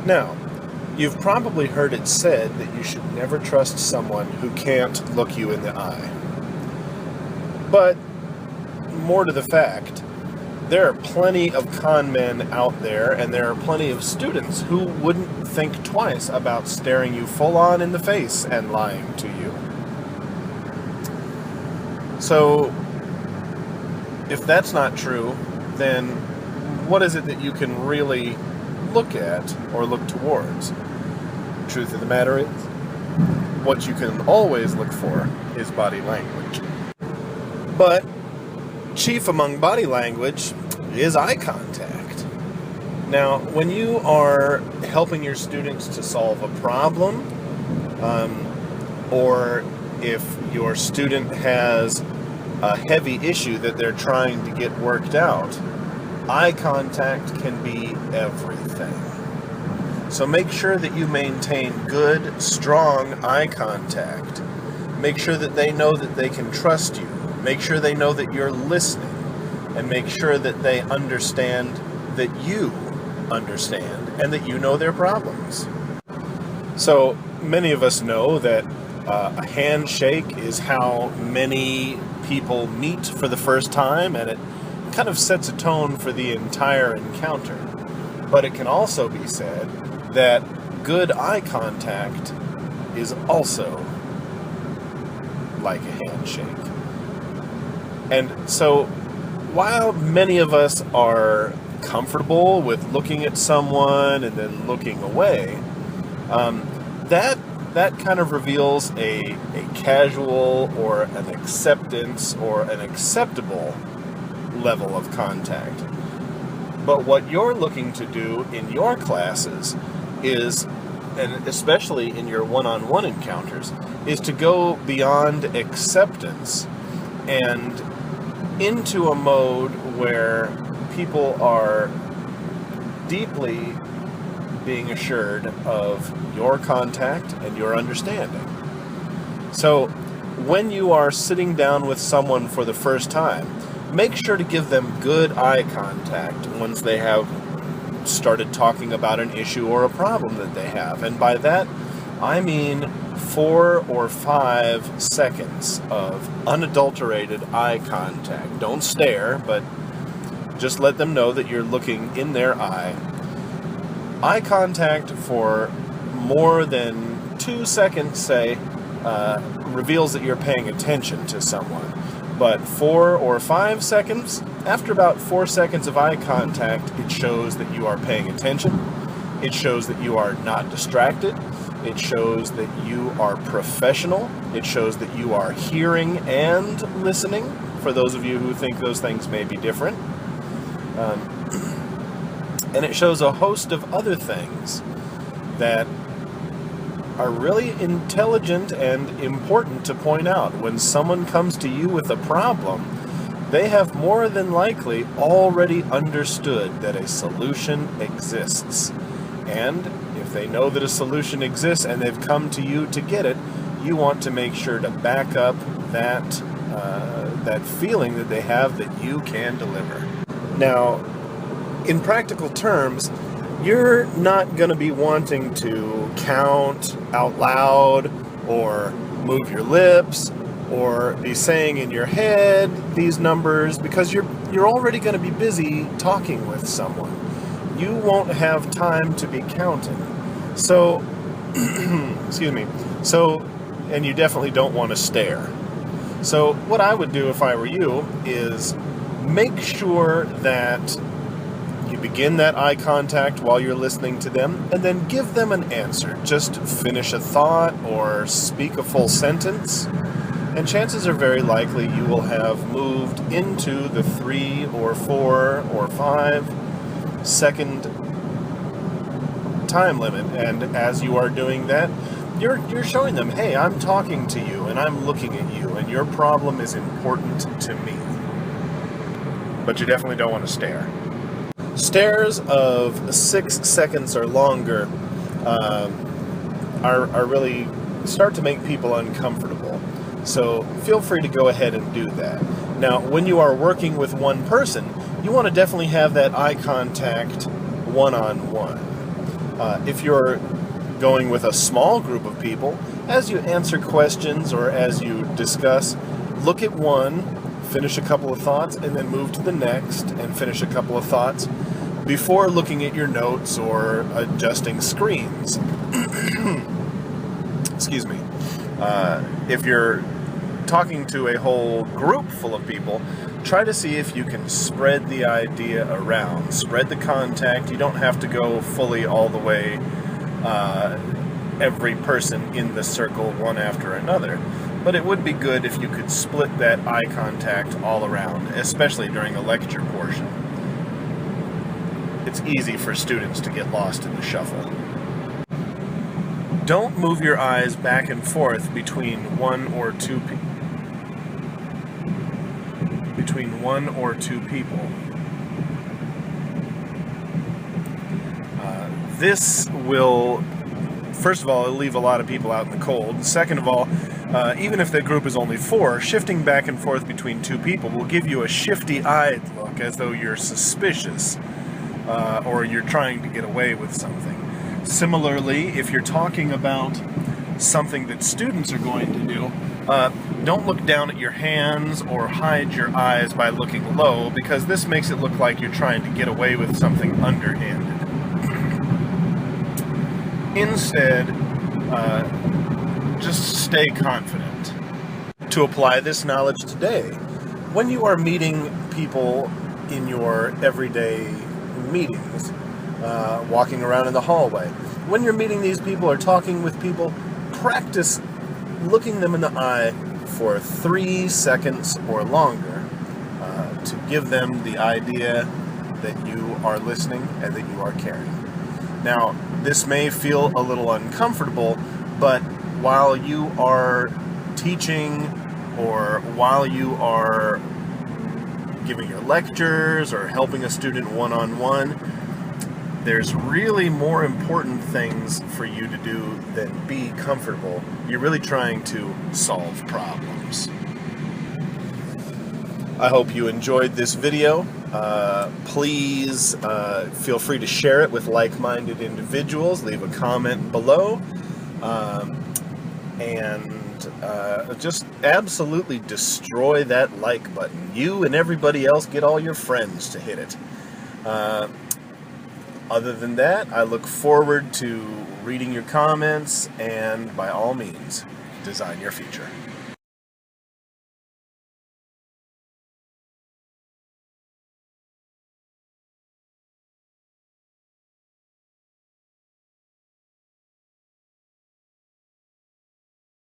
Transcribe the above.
Now, you've probably heard it said that you should never trust someone who can't look you in the eye. But, more to the fact, there are plenty of con men out there, and there are plenty of students who wouldn't think twice about staring you full on in the face and lying to you. So, if that's not true, then what is it that you can really look at or look towards? The truth of the matter is, what you can always look for is body language. But chief among body language is eye contact. Now, when you are helping your students to solve a problem, or if your student has a heavy issue that they're trying to get worked out, eye contact can be everything. So make sure that you maintain good, strong eye contact. Make sure that they know that they can trust you. Make sure they know that you're listening. And make sure that they understand that you understand and that you know their problems. So many of us know that a handshake is how many people meet for the first time, and it kind of sets a tone for the entire encounter. But it can also be said that good eye contact is also like a handshake. And so, while many of us are comfortable with looking at someone and then looking away, that kind of reveals a casual or an acceptance or an acceptable level of contact. But what you're looking to do in your classes is, and especially in your one-on-one encounters, is to go beyond acceptance and into a mode where people are deeply being assured of your contact and your understanding. So when you are sitting down with someone for the first time, make sure to give them good eye contact once they have started talking about an issue or a problem that they have. And by that, I mean 4 or 5 seconds of unadulterated eye contact. Don't stare, but just let them know that you're looking in their eye. Eye contact for more than 2 seconds, say, reveals that you're paying attention to someone. But 4 or 5 seconds, after about 4 seconds of eye contact, it shows that you are paying attention. It shows that you are not distracted. It shows that you are professional. It shows that you are hearing and listening, for those of you who think those things may be different. And it shows a host of other things that are really intelligent and important to point out. When someone comes to you with a problem, they have more than likely already understood that a solution exists. And if they know that a solution exists and they've come to you to get it, you want to make sure to back up that feeling that they have that you can deliver. Now, in practical terms, you're not going to be wanting to count out loud or move your lips or be saying in your head these numbers, because you're already going to be busy talking with someone. You won't have time to be counting. So, excuse me. So, and you definitely don't want to stare. So what I would do if I were you is make sure that you begin that eye contact while you're listening to them, and then give them an answer. Just finish a thought or speak a full sentence, and chances are very likely you will have moved into the 3 or 4 or 5 second time limit. And as you are doing that, you're showing them, hey, I'm talking to you and I'm looking at you and your problem is important to me. But you definitely don't want to stare. Stares of 6 seconds or longer are really start to make people uncomfortable. So feel free to go ahead and do that. Now, when you are working with one person, you want to definitely have that eye contact one-on-one. If you're going with a small group of people, as you answer questions or as you discuss, look at one, finish a couple of thoughts, and then move to the next and finish a couple of thoughts before looking at your notes or adjusting screens. Excuse me. If you're talking to a whole group full of people, try to see if you can spread the idea around. Spread the contact. You don't have to go fully all the way, every person in the circle one after another. But it would be good if you could split that eye contact all around, especially during a lecture portion. It's easy for students to get lost in the shuffle. Don't move your eyes back and forth between one or two people. This will, first of all, it'll leave a lot of people out in the cold. Second of all, even if the group is only 4, shifting back and forth between 2 people will give you a shifty-eyed look, as though you're suspicious, or you're trying to get away with something. Similarly, if you're talking about something that students are going to do, don't look down at your hands or hide your eyes by looking low, because this makes it look like you're trying to get away with something underhanded. Instead, just stay confident. To apply this knowledge today, when you are meeting people in your everyday meetings, walking around in the hallway, when you're meeting these people or talking with people, practice looking them in the eye for 3 seconds or longer, to give them the idea that you are listening and that you are caring. Now, this may feel a little uncomfortable, but while you are teaching or while you are giving your lectures or helping a student one-on-one, there's really more important things for you to do than be comfortable. You're really trying to solve problems. I hope you enjoyed this video. Please feel free to share it with like-minded individuals. Leave a comment below. And just absolutely destroy that like button. You and everybody else, get all your friends to hit it. Other than that, I look forward to reading your comments, and by all means, design your future.